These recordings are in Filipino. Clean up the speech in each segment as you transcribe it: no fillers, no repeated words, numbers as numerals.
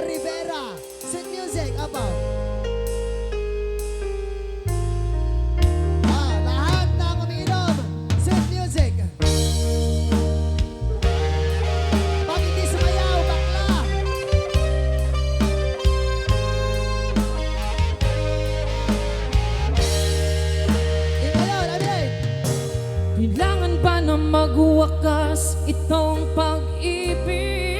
Rivera. Sweet music, abaw. Lahat ng umiinom. Sweet music. Pag hindi sumayaw, bakla. Ngayon, Amin. Kailangan ba na magwakas itong pag-ibig?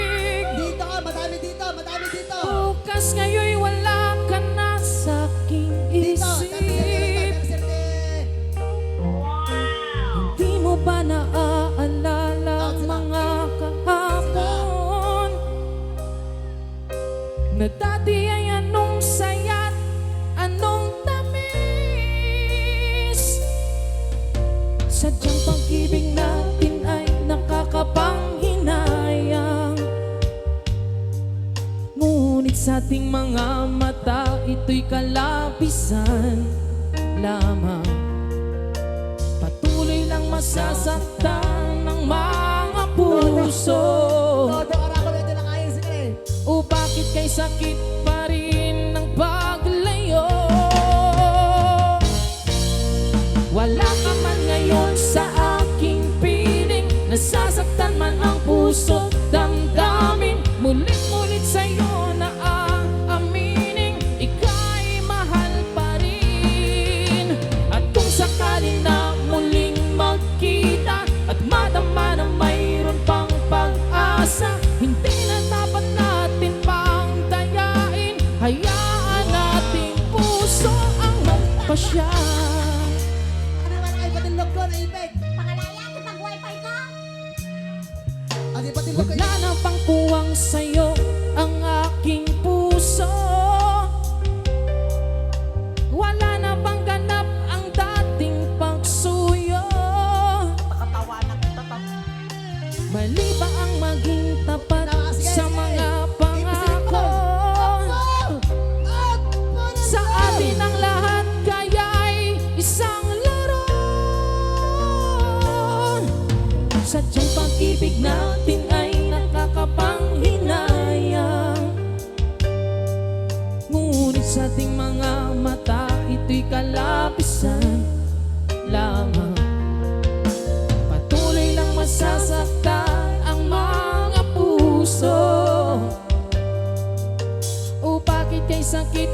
Dito, madami dito, madami dito. Bukas ngayon'y wala ka na sa aking Dito, isip. tabi-serte. Hindi mo ba naaalala ang mga kahapon? Na dati ay anong saya't anong tamis. Sadyang pag-ibig natin ay nakakapanghinayang. Ngunit sa ating mga mata, ito'y kalabisan lamang. Patuloy lang masasaktan ng mga puso. Todo, arako na ito lang ayos. Sige. O bakit kay sakit pa rin ng paglayo? Wala ka man ngayon sa aking piling, nasasaktan man ang puso't damdamin. Mulit-mulit sa'yo na aaminin, ika'y mahal pa rin. At kung sakali na muling magkita at madama na mayroon pang pag-asa, hindi na dapat natin pang dayain. Hayaan nating puso ang magpasya. Ano naman ay patilog ko na ipeg? Pangalaya ko pag wifi ko. Adi patilog ko. Wala na pang puwang sa'yo ang aking puso. Wala na bang ganap ang dating pagsuyo? Pakatawanan kita pa. Mali ba ang maging tapat sa mga pangako? Sa atin ang lahat kaya'y isang laro. Sadyang pag-ibig natin ay nakakapanghinayang. Ngunit sa ating mga mata, ito'y kalabisan lamang. Patuloy lang masasaktan ang mga puso. O bakit kay sakit